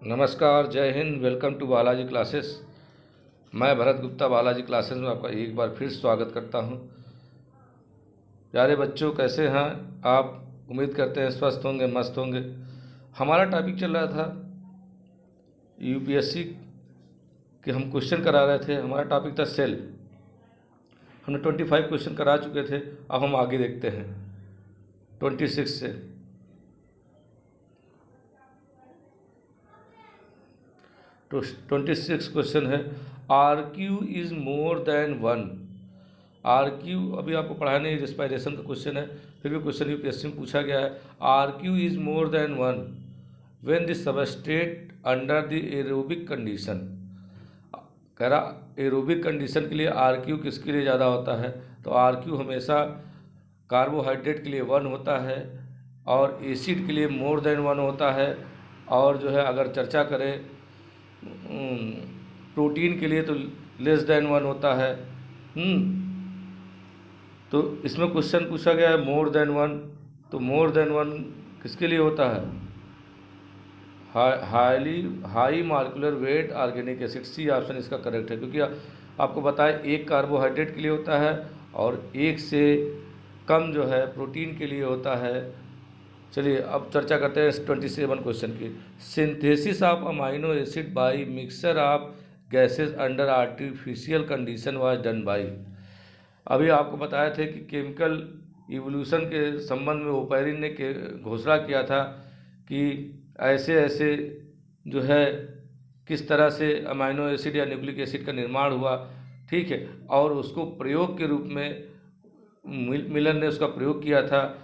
नमस्कार, जय हिंद। Welcome to Balaji classes. मैं भरत गुप्ता बालाजी क्लासेस में आपका एक बार फिर स्वागत करता हूं। प्यारे बच्चों, कैसे हैं आप? उम्मीद करते हैं स्वस्थ होंगे, मस्त होंगे। हमारा टॉपिक चल रहा था यूपीएससी के, हम क्वेश्चन करा रहे थे। हमारा टॉपिक था सेल। हमने 25 क्वेश्चन करा चुके थे। अब हम आगे देखते हैं 26 से। तो 26 क्वेश्चन है, R Q is more than one. R Q अभी आपको पढ़ा नहीं, रिस्पायरेशन का क्वेश्चन है, फिर भी क्वेश्चन यूपीएससी में पूछा गया है। R Q is more than one when the substrate under the aerobic condition. कह रहा एरोबिक कंडीशन के लिए आर क्यू किसके लिए ज़्यादा होता है? तो आर क्यू हमेशा कार्बोहाइड्रेट के लिए 1 होता है और एसिड के लिए मोर देन 1 होता है। और जो है अगर चर्चा करें प्रोटीन के लिए तो लेस देन 1 होता है। तो इसमें क्वेश्चन पूछा गया है मोर देन 1, तो मोर देन 1 किसके लिए होता है? High molecular weight organic acid, C option इसका करेक्ट है। क्योंकि आपको बताया एक कार्बोहाइड्रेट के लिए होता है और एक से कम जो है प्रोटीन के लिए होता है। चलिए अब चर्चा करते हैं 27 क्वेश्चन की। Synthesis of amino acid by mixture of gases under artificial condition was done by. अभी आपको बताए थे कि केमिकल इवोल्यूशन के संबंध में ओपेरिन ने घोषणा किया था कि ऐसे ऐसे जो है किस तरह से अमाइनो एसिड या न्यूक्लिक एसिड का निर्माण हुआ, ठीक है। और उसको प्रयोग के रूप में मिलर ने उसका प्रयोग किया था।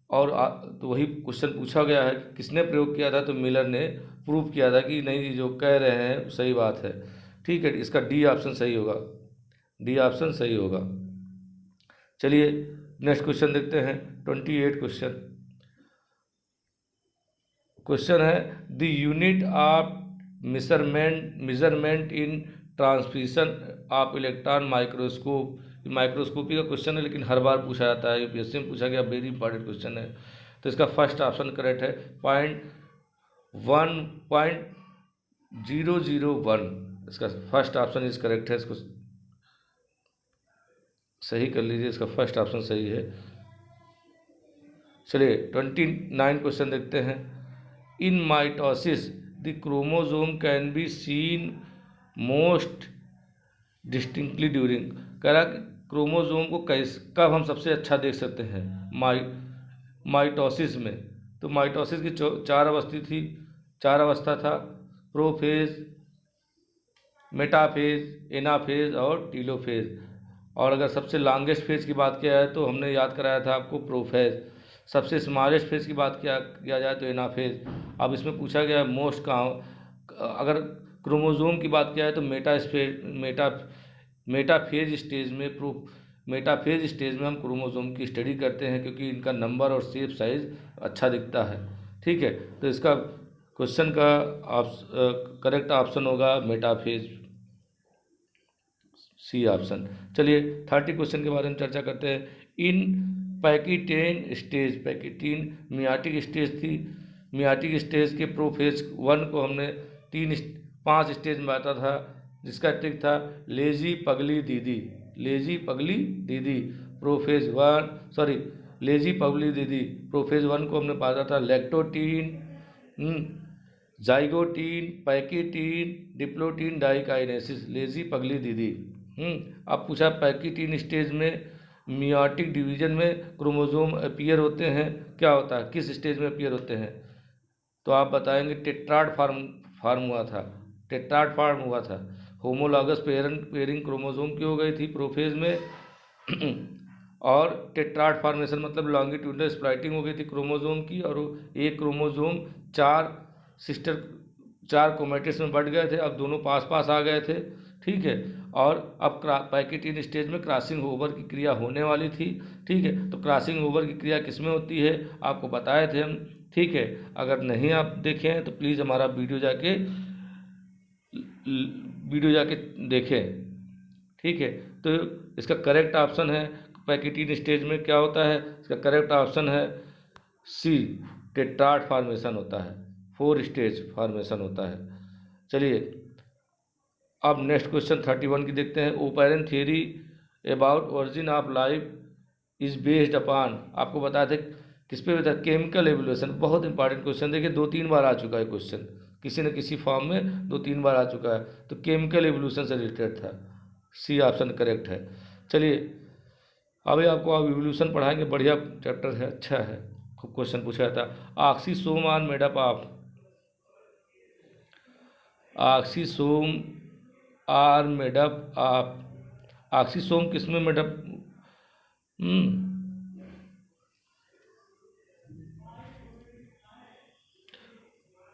तो वही क्वेश्चन पूछा गया है कि किसने प्रयोग किया था? तो मिलर ने प्रूव किया था कि नहीं, जो कह रहे हैं सही बात है, ठीक है। इसका डी ऑप्शन सही होगा, डी ऑप्शन सही होगा। चलिए नेक्स्ट क्वेश्चन देखते हैं 28 क्वेश्चन। क्वेश्चन है the unit of measurement in transmission of electron microscope. Microscopy का क्वेश्चन है, लेकिन हर बार पूछा जाता है, यूपीएससी में पूछा गया, वेरी इंपॉर्टेंट क्वेश्चन है। तो इसका फर्स्ट ऑप्शन करेक्ट है, 0.1.001। इसका फर्स्ट ऑप्शन इज करेक्ट है। इसको सही कर लीजिए, इसका फर्स्ट ऑप्शन सही है। चलिए 29 क्वेश्चन देखते हैं। इन mitosis the chromosome can be seen most distinctly during. कह रहा क्रोमोसोम को कब हम सबसे अच्छा देख सकते हैं? माइटोसिस में। तो माइटोसिस की चार अवस्था था, प्रोफेज, मेटाफेज, एनाफेज और टीलोफेज। और अगर सबसे लॉन्गेस्ट फेज की बात किया जाए तो हमने याद कराया था आपको प्रोफेज। सबसे स्मॉलेस्ट फेज की बात किया जाए तो एनाफेज। अब इसमें पूछा गया मोस्ट कहाँ, अगर क्रोमोसोम की बात किया जाए तो मेटाफेज स्टेज में हम क्रोमोसोम की स्टडी करते हैं, क्योंकि इनका नंबर और शेप साइज अच्छा दिखता है, ठीक है। तो इसका क्वेश्चन का करेक्ट ऑप्शन होगा मेटाफेज, सी ऑप्शन। चलिए 30 क्वेश्चन के बारे में चर्चा करते हैं। इन पैकिटीन मियाटिक स्टेज थी। मियाटिक स्टेज के प्रोफेज 1 को हमने 5 स्टेज में बांटा था, जिसका ट्रिक था लेजी पगली दीदी। लेजी पगली दीदी प्रोफेज 1 को हमने बांटा था लैक्टोटीन, जाइगोटीन, पैकिटीन, डिप्लोटीन डाइकाइनेसिस, लेजी पगली दीदी। अब पूछा पैकिटीन स्टेज में मियाटिक डिवीजन में क्रोमोसोम अपीयर होते हैं, क्या होता है, किस स्टेज में अपीयर होते हैं? तो आप बताएंगे टेट्राड फॉर्म हुआ था। होमोलॉगस पेयरिंग क्रोमोसोम की हो गई थी प्रोफेज में और टेट्राड फॉर्मेशन मतलब लॉन्गिट्यूडनल स्प्लाइटिंग हो गई थी क्रोमोसोम की, और एक क्रोमोसोम 4 क्रोमेटिड्स में बढ़ गए थे। अब दोनों पास पास आ गए थे, ठीक है। और अब पैकिटीन स्टेज में क्रॉसिंग ओवर की क्रिया होने वाली थी, ठीक है। तो क्रॉसिंग ओवर की क्रिया किसमें होती है आपको बताए थे हम, ठीक है। अगर नहीं आप देखे हैं तो प्लीज़ हमारा वीडियो जाके देखें, ठीक है। तो इसका करेक्ट ऑप्शन है पैकिटीन स्टेज में क्या होता है? इसका करेक्ट ऑप्शन है सी, टेट्राड फॉर्मेशन होता है। 4 स्टेज फॉर्मेशन होता है। चलिए अब नेक्स्ट क्वेश्चन 31 की देखते हैं। Operon theory about origin of life is based upon, आपको बताया थे किस पे बता, केमिकल एवोल्यूशन। बहुत इंपॉर्टेंट क्वेश्चन, देखिए 2-3 बार आ चुका है क्वेश्चन, किसी न किसी फॉर्म में 2-3 बार आ चुका है। तो केमिकल एवोल्यूशन से रिलेटेड था, सी ऑप्शन करेक्ट है। चलिए अभी आपको अब एवोल्यूशन पढ़ाएंगे, बढ़िया चैप्टर है, अच्छा है, खूब क्वेश्चन पूछा था। Oxysome are made up of, oxysome are made up of, oxysome किस में मेड अप,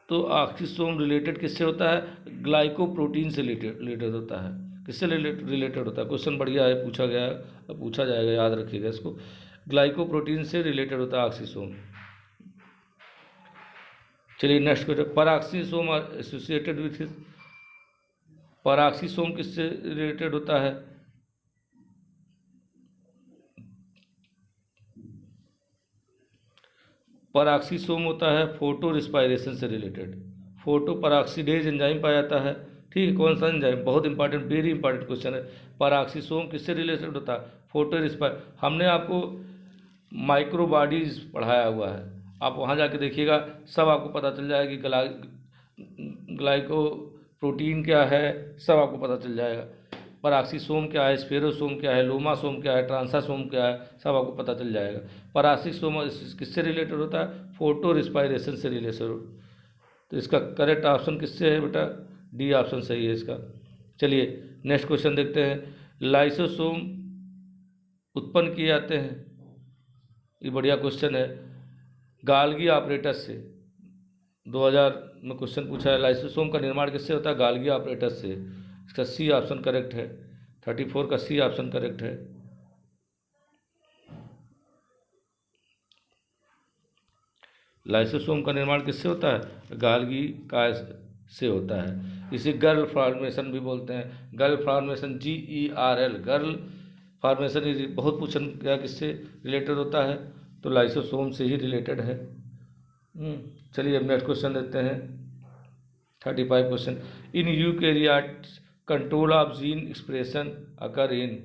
तो ऑक्सीसोम रिलेटेड किससे होता है, ग्लाइकोप्रोटीन से रिलेटेड होता है। किससे रिलेटेड होता है, क्वेश्चन बढ़िया है, पूछा गया है, पूछा जाएगा, याद रखिएगा इसको। ग्लाइकोप्रोटीन से रिलेटेड होता है ऑक्सीसोम। चलिए नेक्स्ट क्वेश्चन, पराक्सीसोम एसोसिएटेड विथ, पराक्सीसोम किससे रिलेटेड होता है, पराक्सीसोम होता है फोटो रिस्पायरेशन से रिलेटेड। फोटो पराक्सीडेज एंजाइम पाया जाता है, ठीक है, कौन सा एंजाइम, बहुत इंपॉर्टेंट, वेरी इंपॉर्टेंट क्वेश्चन है। पराक्सीसोम किससे रिलेटेड होता है, फोटो रिस्पायर, हमने आपको माइक्रो बॉडीज पढ़ाया हुआ है, आप वहाँ जाके देखिएगा, सब आपको पता चल जाएगा कि ग्लाइको प्रोटीन क्या है, सब आपको पता चल जाएगा। पराक्सीसोम क्या है, स्पेरोसोम क्या है, लोमासोम क्या है, ट्रांसासोम क्या है, सब आपको पता चल जाएगा। पराक्सीसोम किससे रिलेटेड होता है, फोटो रिस्पायरेशन से रिलेटेड। तो इसका करेक्ट ऑप्शन किससे है बेटा, डी ऑप्शन सही है इसका। चलिए नेक्स्ट क्वेश्चन देखते हैं। लाइसोसोम उत्पन्न किए जाते हैं, ये बढ़िया क्वेश्चन है, गाल्गी ऑपरेटस से। 2000 में क्वेश्चन पूछा है, लाइसोसोम का निर्माण किससे होता है, गाल्गी ऑपरेटस से। इसका सी ऑप्शन करेक्ट है, 34 का सी ऑप्शन करेक्ट है। लाइसोसोम का निर्माण किससे होता है, गाल्गी का से होता है। इसे गर्ल फॉर्मेशन भी बोलते हैं, girl formation, GERL, girl formation. बहुत पूछन क्या किससे रिलेटेड होता है, तो लाइसोसोम से ही रिलेटेड है। चलिए अब नेक्स्ट क्वेश्चन देखते हैं, 35 question. In eukaryotes control of gene expression occur in,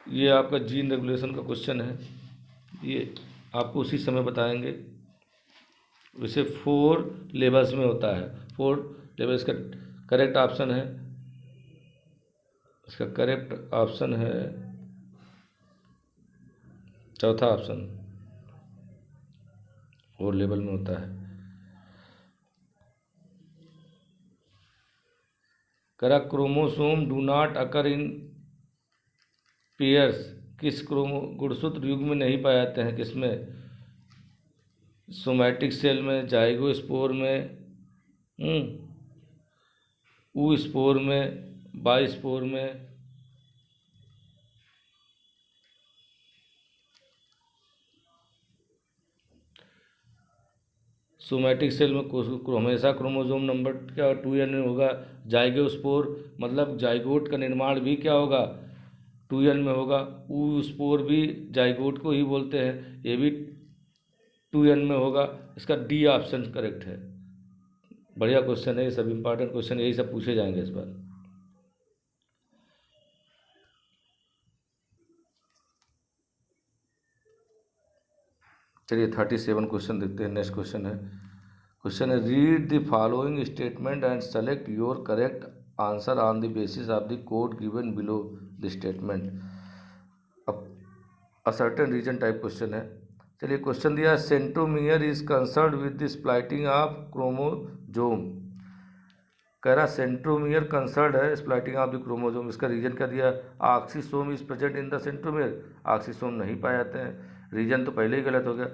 ये आपका जीन रेगुलेशन का क्वेश्चन है, ये आपको उसी समय बताएंगे। वैसे 4 लेवल्स में होता है, 4 लेवल। इसका करेक्ट ऑप्शन है, इसका करेक्ट ऑप्शन है चौथा ऑप्शन, 4 लेवल में होता है। करा chromosome do not occur in pairs, किस गुणसूत्र युग में नहीं पाए जाते हैं, किसमें, सोमैटिक सेल में, जाइगोस्पोर में, ऊ स्पोर में, बाइस्पोर में। सोमैटिक सेल में हमेशा क्रोमोसोम नंबर क्या 2n में होगा। जाइगोस्पोर मतलब जाइगोट का निर्माण भी क्या होगा, 2n में होगा। ऊ स्पोर भी जाइगोट को ही बोलते हैं, ये भी 2n में होगा। इसका डी ऑप्शन करेक्ट है। बढ़िया क्वेश्चन है, ये सब इंपॉर्टेंट क्वेश्चन यही सब पूछे जाएंगे इस बार। चलिए 37 क्वेश्चन देखते हैं। नेक्स्ट क्वेश्चन है read the following statement and select your correct answer on the basis of the code given below the statement. अब सर्टेन रीजन टाइप क्वेश्चन है। चलिए क्वेश्चन दिया है, centromere is concern with the splitting of chromosome. कह रहा centromere concern है splitting of the chromosome. इसका reason क्या दिया, oxysome is present in the centromere, oxysome नहीं पाए जाते हैं, रीजन तो पहले ही गलत हो गया।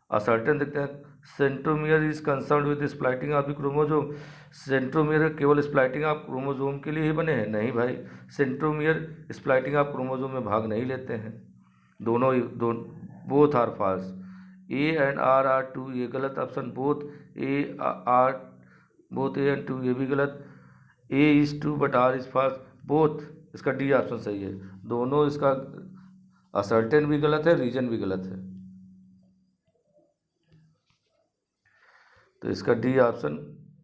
असर्टेन देखते हैं, centromere is concern with splitting of the chromosome. Centromere केवल स्प्लाइटिंग ऑफ क्रोमोजोम के लिए ही बने हैं, नहीं भाई, सेंट्रोमियर स्प्लाइटिंग ऑफ क्रोमोजोम में भाग नहीं लेते हैं। दोनों both are false, A and R true, ये गलत option. Both A and true, ये भी गलत। A is true but R is false, both, इसका डी ऑप्शन सही है। दोनों, इसका असर्टेन भी गलत है, रीजन भी गलत है। तो इसका डी ऑप्शन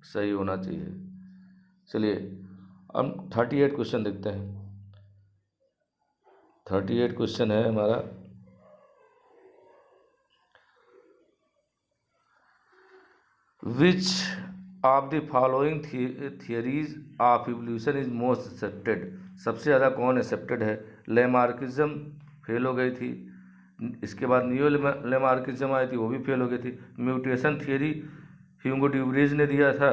सही होना चाहिए। चलिए हम 38 क्वेश्चन देखते हैं। 38 क्वेश्चन है हमारा, विच of the following theories of evolution is most accepted. सबसे ज़्यादा कौन एक्सेप्टेड है? लेमार्किज्म फेल हो गई थी, इसके बाद नियो लेमार्किज्म आई थी, वो भी फेल हो गई थी। म्यूटेशन थियरी ह्यूगो ड्यूबरीज ने दिया था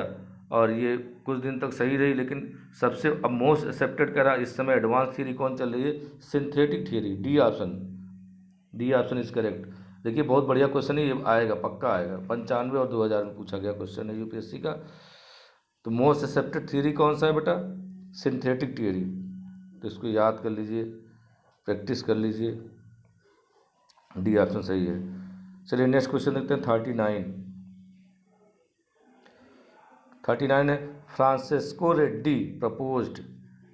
और ये कुछ दिन तक सही रही, लेकिन सबसे अब मोस्ट एक्सेप्टेड करा इस समय एडवांस थियरी कौन चल रही है? Synthetic theory. D option is correct. देखिए बहुत बढ़िया क्वेश्चन है, ये आएगा, पक्का आएगा। 95 और 2000 में पूछा गया क्वेश्चन है यूपीएससी का। तो मोस्ट एक्सेप्टेड थियरी कौन सा है बेटा? Synthetic theory. तो इसको याद कर लीजिए, प्रैक्टिस कर लीजिए, डी ऑप्शन सही है। चलिए नेक्स्ट क्वेश्चन देखते हैं। 39 है, Francesco Redi proposed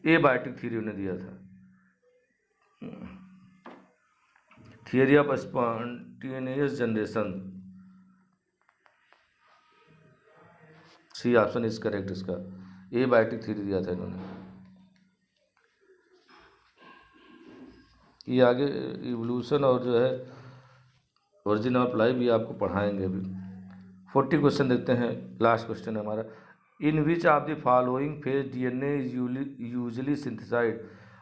abiotic theory उन्हें दिया था। Theory of spontaneous generation, C option is correct. इसका एबायोटिक थ्योरी दिया था इन्होंने। ये आगे इवोल्यूशन और जो है ओरिजिन ऑफ लाइफ भी आपको पढ़ाएंगे अभी। 40 क्वेश्चन देखते हैं, लास्ट क्वेश्चन है हमारा। In which of the following phase DNA is usually synthesised.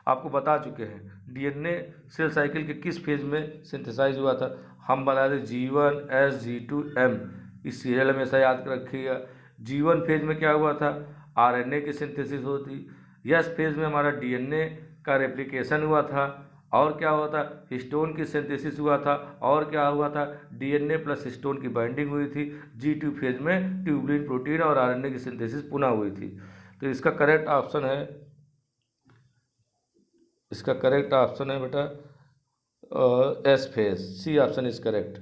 आपको बता चुके हैं डीएनए सेल साइकिल के किस फेज में सिंथेसाइज हुआ था। हम बता दें G1 S G2 M। इस सीरियल हमेशा याद रखिएगा। G1 फेज में क्या हुआ था? आरएनए की सिंथेसिस होती। यस फेज में हमारा डीएनए का रेप्लिकेशन हुआ था। और क्या हुआ था? हिस्टोन की सिंथेसिस हुआ था। और क्या हुआ था? डीएनए प्लस हिस्टोन की बाइंडिंग हुई थी। G2 फेज में ट्यूबुलिन प्रोटीन और आरएनए की सिंथेसिस पुनः हुई थी। तो इसका करेक्ट ऑप्शन है, इसका करेक्ट ऑप्शन है बेटा S phase, C option is correct.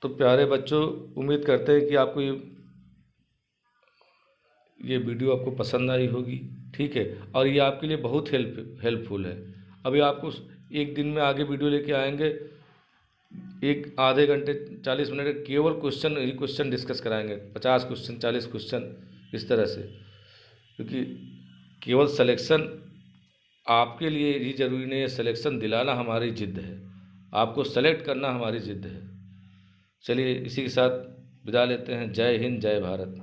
तो प्यारे बच्चों, उम्मीद करते हैं कि आपको ये वीडियो आपको पसंद आई होगी, ठीक है। और ये आपके लिए बहुत हेल्पफुल है। अभी आपको एक दिन में आगे वीडियो लेके आएंगे, एक आधे घंटे 40 मिनट केवल क्वेश्चन डिस्कस कराएंगे। 50 क्वेश्चन 40 क्वेश्चन इस तरह से, क्योंकि केवल सिलेक्शन आपके लिए ही ज़रूरी नहीं है, सिलेक्शन दिलाना हमारी जिद है, आपको सेलेक्ट करना हमारी जिद है। चलिए इसी के साथ विदा लेते हैं। जय हिंद, जय भारत।